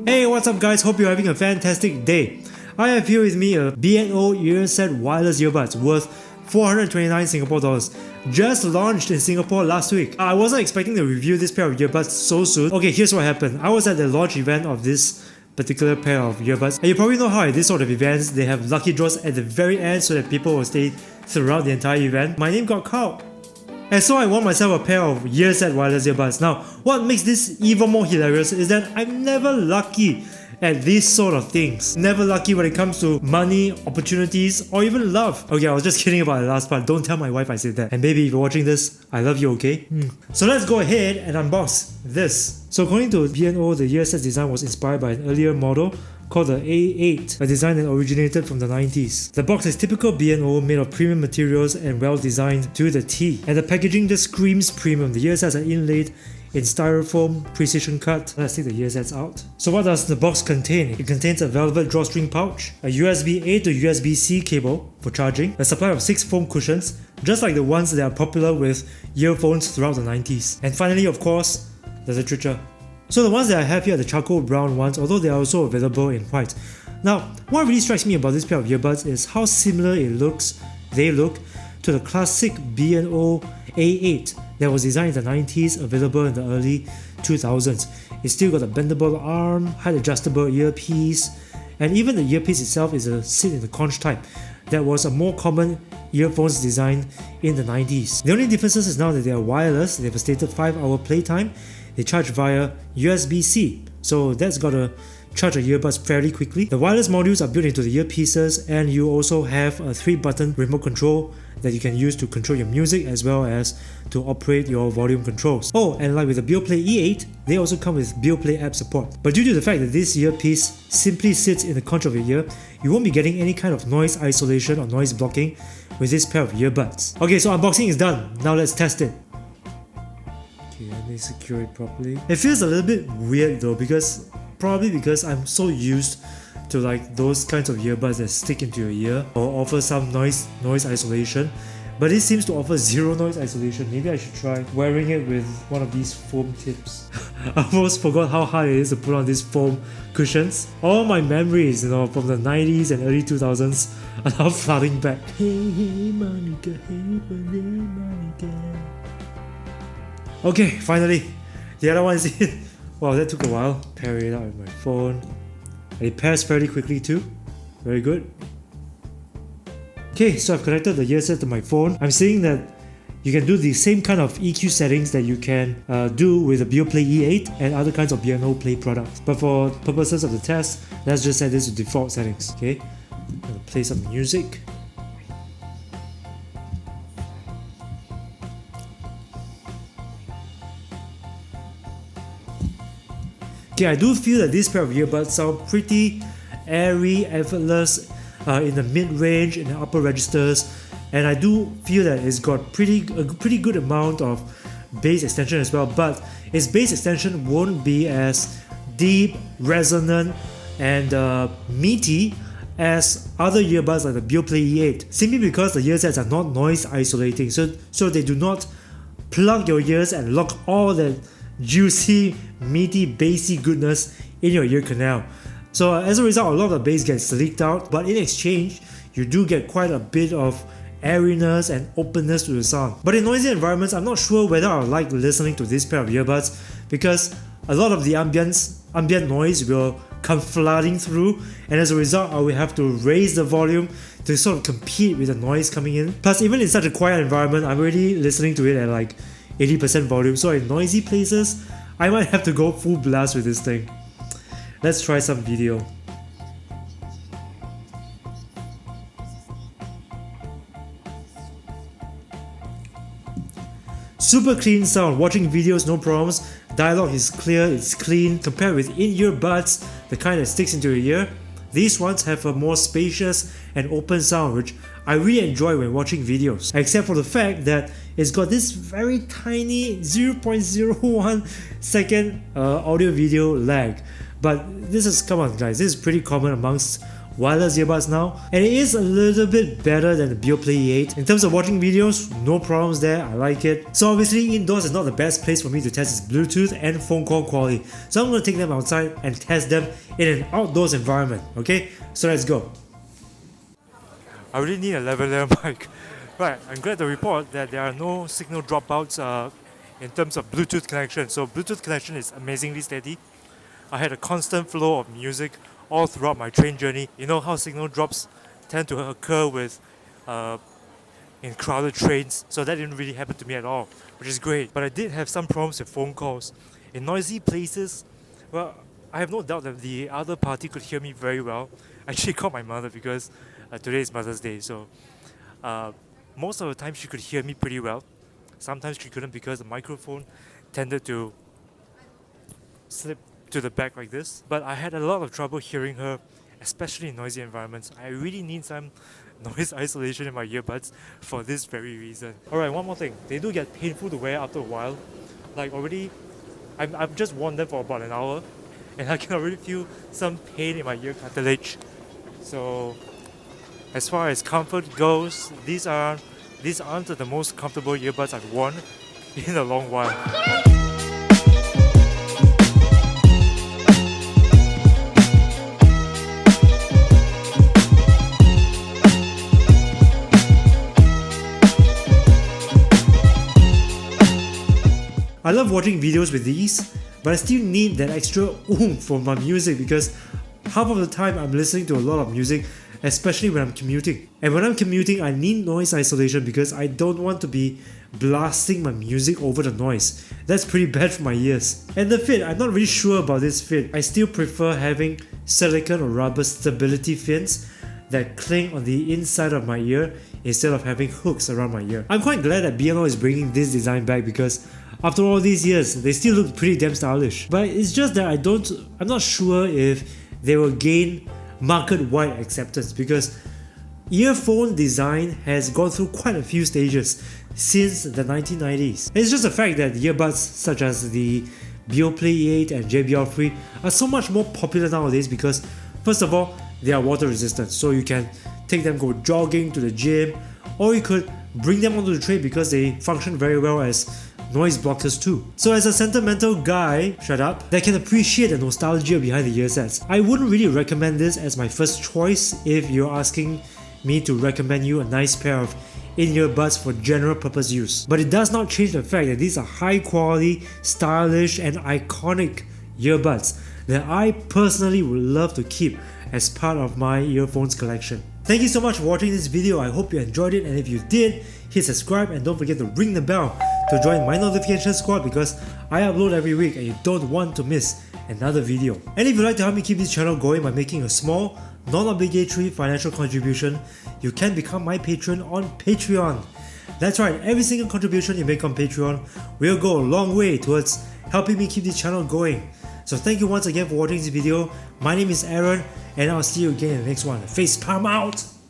Hey, what's up guys? Hope you're having a fantastic day. I have here with me a B&O Earset Wireless earbuds worth 429 Singapore dollars. Just launched in Singapore last week. I wasn't expecting to review this pair of earbuds so soon. Okay, here's what happened. I was at the launch event of this particular pair of earbuds. And you probably know how at this sort of events, they have lucky draws at the very end so that people will stay throughout the entire event. My name got called. And so I won myself a pair of Earset Wireless earbuds. Now, what makes this even more hilarious is that I'm never lucky at these sort of things. Never lucky when it comes to money, opportunities, or even love. Okay, I was just kidding about the last part. Don't tell my wife I said that. And baby, if you're watching this, I love you, okay? So let's go ahead and unbox this. So according to B&O, the Earset design was inspired by an earlier model called the A8, a design that originated from the 90s. The box is typical B&O, made of premium materials and well designed to the T. And the packaging just screams premium. The earsets are inlaid in styrofoam, precision cut. Let's take the earsets out. So what does the box contain? It contains a velvet drawstring pouch, a USB-A to USB-C cable for charging, a supply of 6 foam cushions, just like the ones that are popular with earphones throughout the 90s. And finally, of course, the literature. So the ones that I have here are the charcoal brown ones, although they are also available in white. Now, what really strikes me about this pair of earbuds is how similar they look to the classic B&O A8 that was designed in the 90s, available in the early 2000s. It's still got a bendable arm, height adjustable earpiece, and even the earpiece itself is a sit in the conch type that was a more common earphones design in the 90s. The only differences is now that they are wireless. They have a stated 5-hour playtime. They charge via USB-C, so that's gotta charge your earbuds fairly quickly. The wireless modules are built into the earpieces, and you also have a 3-button remote control that you can use to control your music as well as to operate your volume controls. Oh, and like with the Beoplay E8, they also come with Beoplay app support. But due to the fact that this earpiece simply sits in the conch of your ear, you won't be getting any kind of noise isolation or noise blocking with this pair of earbuds. Okay, so unboxing is done. Now let's test it. Okay, let me secure it properly. It feels a little bit weird though, probably because I'm so used to like those kinds of earbuds that stick into your ear or offer some noise isolation, but it seems to offer zero noise isolation. Maybe I should try wearing it with one of these foam tips. I almost forgot how hard it is to put on these foam cushions. All my memories, from the 90s and early 2000s are now flooding back. Hey, hey, Monica, hey, Monica. Okay, finally, the other one is in. Wow, that took a while. Pair it out with my phone. And it pairs fairly quickly too. Very good. Okay, so I've connected the earset to my phone. I'm seeing that you can do the same kind of EQ settings that you can do with the Beoplay E8 and other kinds of B&O Play products. But for purposes of the test, let's just set this to default settings. Okay, I'm gonna play some music. Okay, I do feel that this pair of earbuds sound pretty airy, effortless in the mid-range and the upper registers, and I do feel that it's got a pretty good amount of bass extension as well, but its bass extension won't be as deep, resonant, and meaty as other earbuds like the Beoplay E8, simply because the earsets are not noise isolating, so they do not plug your ears and lock all the juicy, meaty, bassy goodness in your ear canal. So as a result, a lot of the bass gets leaked out, but in exchange, you do get quite a bit of airiness and openness to the sound. But in noisy environments, I'm not sure whether I like listening to this pair of earbuds because a lot of the ambient noise will come flooding through, and as a result, I will have to raise the volume to sort of compete with the noise coming in. Plus, even in such a quiet environment, I'm already listening to it at like 80% volume, so in noisy places, I might have to go full blast with this thing. Let's try some video. Super clean sound, watching videos no problems, dialogue is clear, it's clean, compared with in-ear buds, the kind that sticks into your ear. These ones have a more spacious and open sound, which I really enjoy when watching videos, except for the fact that it's got this very tiny 0.01 second audio video lag. But this is, come on guys, this is pretty common amongst wireless earbuds now, and it is a little bit better than the Beoplay E8. In terms of watching videos, no problems there, I like it. So obviously indoors is not the best place for me to test its Bluetooth and phone call quality, so I'm going to take them outside and test them in an outdoors environment, okay? So let's go. I really need a lavalier mic. Right, I'm glad to report that there are no signal dropouts in terms of Bluetooth connection. So Bluetooth connection is amazingly steady. I had a constant flow of music all throughout my train journey. You know how signal drops tend to occur with in crowded trains, so that didn't really happen to me at all, which is great. But I did have some problems with phone calls. In noisy places, well, I have no doubt that the other party could hear me very well. I actually called my mother because today is Mother's Day, so most of the time she could hear me pretty well. Sometimes she couldn't because the microphone tended to slip to the back like this. But I had a lot of trouble hearing her, especially in noisy environments. I really need some noise isolation in my earbuds for this very reason. Alright, one more thing. They do get painful to wear after a while. Like already, I've just worn them for about an hour and I can already feel some pain in my ear cartilage. So as far as comfort goes, these aren't the most comfortable earbuds I've worn in a long while. I love watching videos with these, but I still need that extra oomph for my music because half of the time I'm listening to a lot of music, especially when I'm commuting. And when I'm commuting, I need noise isolation because I don't want to be blasting my music over the noise. That's pretty bad for my ears. And the fit, I'm not really sure about this fit. I still prefer having silicone or rubber stability fins that cling on the inside of my ear instead of having hooks around my ear. I'm quite glad that B&O is bringing this design back because after all these years, they still look pretty damn stylish. But it's just that I'm not sure if they will gain market-wide acceptance because earphone design has gone through quite a few stages since the 1990s. It's just the fact that earbuds such as the Beoplay E8 and JBL 3 are so much more popular nowadays because first of all, they are water resistant, so you can take them go jogging to the gym, or you could bring them onto the train because they function very well as noise blockers too. So as a sentimental guy, that can appreciate the nostalgia behind the earsets, I wouldn't really recommend this as my first choice if you're asking me to recommend you a nice pair of in-ear buds for general purpose use. But it does not change the fact that these are high quality, stylish and iconic earbuds that I personally would love to keep as part of my earphones collection. Thank you so much for watching this video. I hope you enjoyed it, and if you did, hit subscribe and don't forget to ring the bell to join my notification squad because I upload every week and you don't want to miss another video. And if you'd like to help me keep this channel going by making a small, non-obligatory financial contribution, you can become my patron on Patreon. That's right, every single contribution you make on Patreon will go a long way towards helping me keep this channel going. So thank you once again for watching this video. My name is Aaron and I'll see you again in the next one. Facepalm out!